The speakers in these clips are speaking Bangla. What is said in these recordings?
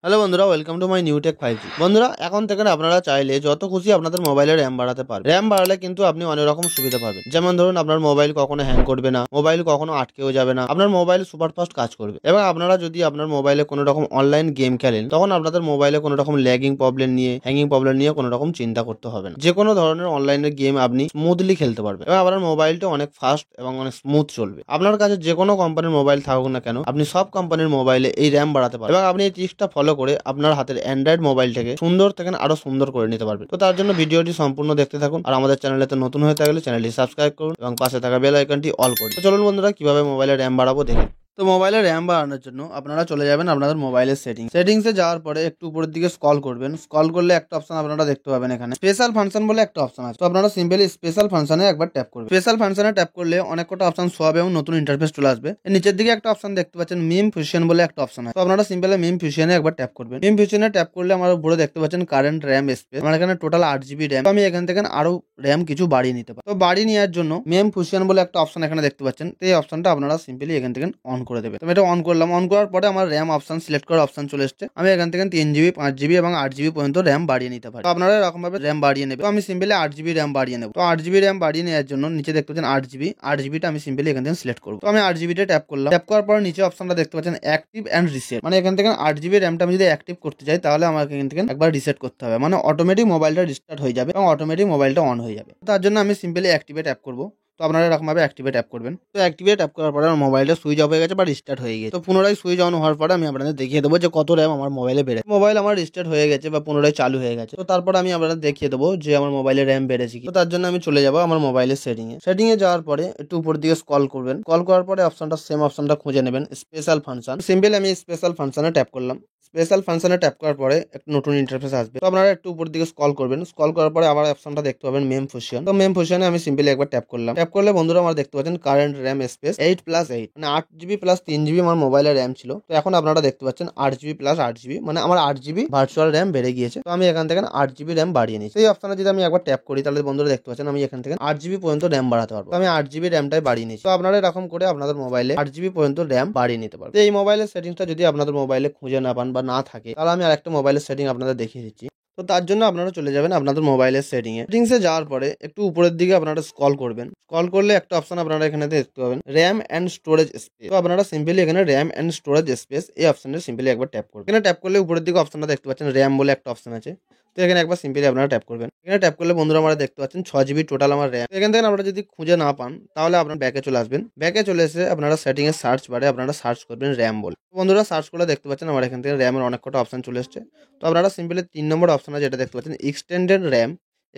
হ্যালো বন্ধুরা, welcome to my new tech 5G। বন্ধুরা, এখন থেকে আপনারা চাইলে যত খুশি আপনাদের মোবাইলে র্যাম বাড়াতে পারবেন। র্যাম বাড়ালে কিন্তু আপনি অনেক রকম সুবিধা পাবেন। যেমন ধরুন, আপনার মোবাইল কখনো হ্যাং করবে না, মোবাইল কখনো আটকেও যাবে না, আপনার মোবাইল সুপারফাস্ট কাজ করবে। এবং আপনারা যদি আপনার মোবাইলে কোনো রকম অনলাইন গেম খেলেন, তখন আপনাদের মোবাইলে কোনো রকম ল্যাগিং প্রবলেম নিয়ে, হ্যাঙ্গিং প্রবলেম নিয়ে কোনো রকম চিন্তা করতে হবে না। যে কোনো ধরনের অনলাইনের গেম আপনি স্মুথলি খেলতে পারবেন এবং আপনার মোবাইলটা অনেক ফাস্ট এবং অনেক স্মুথ চলবে। আপনার কাছে যে কোনো কোম্পানির মোবাইল থাকুক না কেন, আপনি সব কোম্পানির মোবাইলে এই র্যাম বাড়াতে পারবেন এবং আপনি এই ট্রিক্সটা ফলো করে আপনার হাতে অ্যান্ড্রয়েড মোবাইলটাকে সুন্দর থেকে আরো সুন্দর করে নিতে পারবেন। তো তার জন্য ভিডিওটি সম্পূর্ণ দেখতে থাকুন, আর আমাদের চ্যানেলেতে নতুন হয়ে থাকলে চ্যানেলটি সাবস্ক্রাইব করুন এবং পাশে থাকা বেল আইকনটি অল করুন। তো চলুন বন্ধুরা, কিভাবে মোবাইলে র্যাম বাড়াবো দেখুন। তো মোবাইলে র্যাম বাড়ানোর জন্য আপনারা চলে যাবেন আপনাদের মোবাইলের সেটিংসে যাওয়ার পরে একটু উপরের দিকে স্ক্রল করবেন। স্ক্রল করলে একটা অপশন আপনারা দেখতে পাবেন, এখানে স্পেশাল ফাংশন বলে একটা অপশন আছে। তো আপনারা সিম্পলি স্পেশাল ফাংশনে একবার ট্যাপ করবেন। স্পেশাল ফাংশনে ট্যাপ করলে অনেক কটা অপশন শো হবে এবং নতুন ইন্টারফেস চলে আসবে। নিচের দিকে একটা অপশন দেখতে পাচ্ছেন, মিম ফিউশন বলে একটা অপশন আছে। তো আপনারা সিম্পলি মিম ফিউশনে একবার ট্যাপ করবেন। মিম ফিউশনে ট্যাপ করলে আমার উপরে দেখতে পাচ্ছেন কারেন্ট র্যাম স্পেস। আমার এখানে টোটাল 8 GB র্যাম। আমি এখান থেকে আরো র্যাম কিছু বাড়িয়ে নিতে পারি। তো বাড়িয়ে নেওয়ার জন্য মিম ফিউশন বলে একটা অপশন এখানে দেখতে পাচ্ছেন। তো এই অপশনটা আপনারা সিম্পলি এখান থেকে অন করে দেবেন। তো এটা অন করলাম। অন করার পরে আমার র্যাম অপশন সিলেক্ট করার অপশন চলে এসেছে। আমি এখান থেকে 3 GB, 5 GB এবং 8 GB পর্যন্ত র্যাম বাড়িয়ে নিতে পারি। তো আপনারা এরকম ভাবে র্যাম বাড়িয়ে নেবেন। তো আমি সিম্পলি 8 GB র্যাম বাড়িয়ে নেব। তো 8 GB র্যাম বাড়িয়ে নেওয়ার জন্য নিচে দেখতে পাচ্ছেন 8 GB টা আমি সিম্পলি এখান থেকে সিলেক্ট করবো। তো আমি 8 GB টা ট্যাপ করলাম। ট্যাপ করার পর নিচে অপশনটা দেখতে পাচ্ছেন অ্যাক্টিভ এন্ড রিসেট। মানে এখান থেকে 8 GB র্যামটা আমি যদি অ্যাক্টিভ করতে চাই, তাহলে আমাকে এখান থেকে একবার রিসেট করতে হবে। মানে অটোমেটিক মোবাইলটা রিস্টার্ট হয়ে যাবে এবং অটোমেটিক মোবাইলটা অন হয়ে যাবে। তার জন্য আমি সিম্পলি অ্যাক্টিভে ট্যাপ করবো। তো আপনারা এরকম ভাবে অ্যাক্টিভে ট্যাপ করবেন। তো অ্যাক্টিভে ট্যাপ করার পরে আমার মোবাইলটা সুইচ অফ হয়ে গেছে বা রিস্টার্ট হয়ে গেছে। তো পুনরায় সুইচ অন হওয়ার পরে আমি আপনাদের দেখিয়ে দেবো যে কত র্যাম আমার মোবাইলে বেড়ে। মোবাইল আমার রিস্টার্ট হয়ে গেছে বা পুনরায় চালু হয়ে গেছে। তো তারপর আমি আপনাদের দেখিয়ে দেবো যে আমার মোবাইলে র্যাম বেড়েছে কি। তো তার জন্য আমি চলে যাবো আমার মোবাইলের সেটিংয়ে যাওয়ার পরে একটু উপর দিকে স্ক্রল করবেন। স্ক্রল করার পরে অপশনটা সেম অপশনটা খুঁজে নেবেন, স্পেশাল ফাংশন। সিম্পলি আমি স্পেশাল ফাংশনে ট্যাপ করলাম। স্পেশাল ফাংশনে ট্যাপ করার পরে একটা নতুন ইন্টারফেস আসবে। তো আপনারা একটু উপর দিকে স্ক্রল করবেন। স্ক্রল করার পরে আবার অপশনটা দেখতে পাবেন মেম ফুশন। তো মেম ফুশনে আমি সিম্পলি একবার ট্যাপ করলাম। ট্যাপ করলে বন্ধুরা আমার দেখতে পাচ্ছেন কারেন্ট র্যাম স্পেস 8+8, মানে 8 GB প্লাস 3 GB আমার মোবাইলের র্যাম ছিল। তো এখন আপনারা দেখতে পাচ্ছেন 8 GB প্লাস 8 GB, মানে আমার 8 GB ভার্চুয়াল র্যাম বেড়ে গিয়েছে। তো আমি এখান থেকে 8 GB র্যাম বাড়িয়ে নিচ্ছি। এই অপশনে যদি আমি একবার ট্যাপ করি, তাহলে বন্ধুরা দেখতে পাচ্ছেন আমি এখান থেকে 8 GB পর্যন্ত র্যাম বাড়াতে পারবো। তো আমি 8 GB র্যামটাই বাড়িয়ে নিচ্ছি। তো আপনারা এরকম করে আপনাদের মোবাইলে 8 GB পর্যন্ত র্যাম বাড়িয়ে নিতে পারবেন। এই মোবাইলের সেটিংসটা যদি আপনাদের মোবাইলে খুঁজে না পান বা না থাকে, তাহলে আমি আরেকটা মোবাইলের সেটিং আপনাদের দেখিয়ে দিচ্ছি। তো তার জন্য আপনারা চলে যাবেন আপনাদের মোবাইলের সেটিংসে যাওয়ার পরে একটু উপরের দিকে আপনারা স্ক্রল করবেন। স্ক্রল করলে একটা অপশন আপনারা এখানে দেখতে পাবেন, র্যাম এন্ড স্টোরেজ স্পেস। তো আপনারা সিম্পলি এখানে র্যাম এন্ড স্টোরেজ স্পেস এই অপশনে সিম্পলি একবার ট্যাপ করবেন। এখানে ট্যাপ করলে উপরের দিকে অপশনটা দেখতে পাচ্ছেন র্যাম বলে একটা অপশন আছে। তো এখানে একবার সিম্পলি আপনারা ট্যাপ করবেন। এখানে ট্যাপ করলে বন্ধুরা আমরা দেখতে পাচ্ছেন 6 GB টোটাল আমার র্যাম। এখান থেকে আপনারা যদি খুঁজে না পান, তাহলে আপনারা ব্যাকে চলে আসবেন। ব্যাকে চলে এসে আপনারা সেটিং এর সার্চ বারে আপনারা সার্চ করবেন র্যাম বলে। বন্ধুরা সার্চ করলে দেখতে পাচ্ছেন আমার এখান থেকে র্যামের অনেক কটা অপশন চলে এসেছে। তো আপনারা সিম্পলি 3 নম্বর অপশনে যেটা দেখতে পাচ্ছেন এক্সটেন্ডেড র্যাম,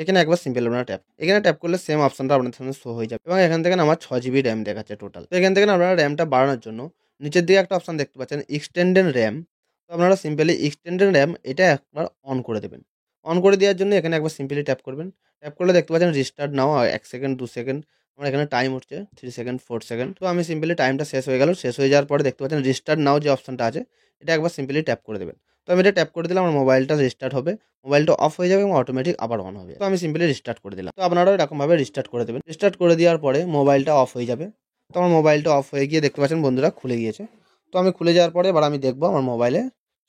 এখানে একবার সিম্পল আপনারা ট্যাপ। এখানে ট্যাপ করলে সেম অপশনটা আপনাদের সামনে শো হয়ে যাবে এবং এখান থেকে আমার 6 GB র্যাম দেখাচ্ছে টোটাল। তো এখান থেকে আপনারা র্যামটা বাড়ানোর জন্য নিচের দিকে একটা অপশন দেখতে পাচ্ছেন এক্সটেন্ডেড র্যাম। তো আপনারা সিম্পলি এক্সটেন্ডেড র্যাম এটা একবার অন করে দেবেন। অন করে দেওয়ার জন্য এখানে একবার সিম্পলি ট্যাপ করবেন। ট্যাপ করলে দেখতে পাচ্ছেন রিস্টার্ট নাও 1 সেকেন্ড 2 সেকেন্ড। আমার এখানে টাইম হচ্ছে 3 সেকেন্ড 4 সেকেন্ড। তো আমি সিম্পলি টাইমটা শেষ হয়ে গেল। শেষ হয়ে যাওয়ার পরে দেখতে পাচ্ছেন রিস্টার্ট নাও যে অপশনটা আছে, এটা একবার সিম্পলি ট্যাপ করে দেবেন। তো আমি এটা ট্যাপ করে দিলে আমার মোবাইলটা রিস্টার্ট হবে, মোবাইলটা অফ হয়ে যাবে এবং অটোমেটিক আবার অন হবে। তো আমি সিম্পলি রিস্টার্ট করে দিলাম। তো আপনারাও এরকমভাবে রিস্টার্ট করে দেবেন। রিস্টার্ট করে দেওয়ার পরে মোবাইলটা অফ হয়ে যাবে। তো আমার মোবাইলটা অফ হয়ে গিয়ে দেখতে পাচ্ছেন বন্ধুরা খুলে গিয়েছে। তো আমি খুলে যাওয়ার পরে এবার আমি দেখবো আমার মোবাইলে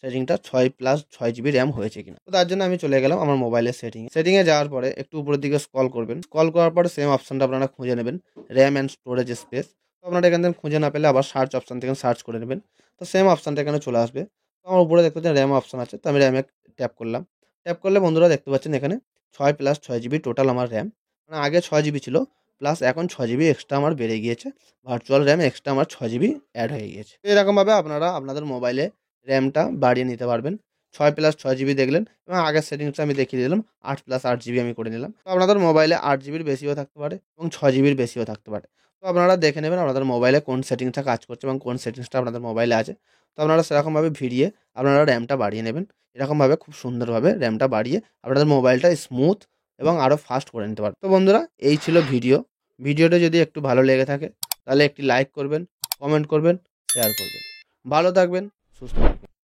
সেটিংটা 6+6 GB র্যাম হয়েছে কিনা। তো তার জন্য আমি চলে গেলাম আমার মোবাইলের সেটিংয়ে যাওয়ার পরে একটু উপরের দিকে স্ক্রল করবেন। স্ক্রল করার পরে সেম অপশনটা আপনারা খুঁজে নেবেন, র্যাম অ্যান্ড স্টোরেজ স্পেস। তো আপনারা এখান থেকে খুঁজে না পেলে আবার সার্চ অপশন থেকে সার্চ করে নেবেন। তো সেম অপশনটা এখানে চলে আসবে। তো আমার উপরে দেখতে পাচ্ছেন র্যাম অপশন আছে। তো আমি র্যামে ট্যাপ করলাম। ট্যাপ করলে বন্ধুরা দেখতে পাচ্ছেন এখানে 6+6 GB টোটাল আমার র্যাম। মানে আগে 6 GB ছিল, প্লাস এখন 6 GB এক্সট্রা আমার বেড়ে গিয়েছে। ভার্চুয়াল র্যাম এক্সট্রা আমার 6 GB অ্যাড হয়ে গিয়েছে। তো এরকমভাবে আপনারা আপনাদের মোবাইলে র্যামটা বাড়িয়ে নিতে পারবেন। 6+6 GB দেখলেন এবং আগের সেটিংসটা আমি দেখিয়ে দিলাম 8+8 GB আমি করে নিলাম। তো আপনাদের মোবাইলে 8 GB র বেশিও থাকতে পারে এবং 6 GB র বেশিও থাকতে পারে। তো আপনারা দেখে নেবেন আপনাদের মোবাইলে কোন সেটিংসটা কাজ করছে এবং কোন সেটিংসটা আপনাদের মোবাইলে আছে। তো আপনারা সেরকমভাবে ভিড়িয়ে আপনারা র্যামটা বাড়িয়ে নেবেন। এরকমভাবে খুব সুন্দরভাবে র্যামটা বাড়িয়ে আপনাদের মোবাইলটা স্মুথ এবং আরও ফাস্ট করে নিতে পারেন। তো বন্ধুরা এই ছিল ভিডিওটা যদি একটু ভালো লেগে থাকে, তাহলে একটি লাইক করবেন, কমেন্ট করবেন, শেয়ার করবেন। ভালো থাকবেন, সুস্থ থাকবেন।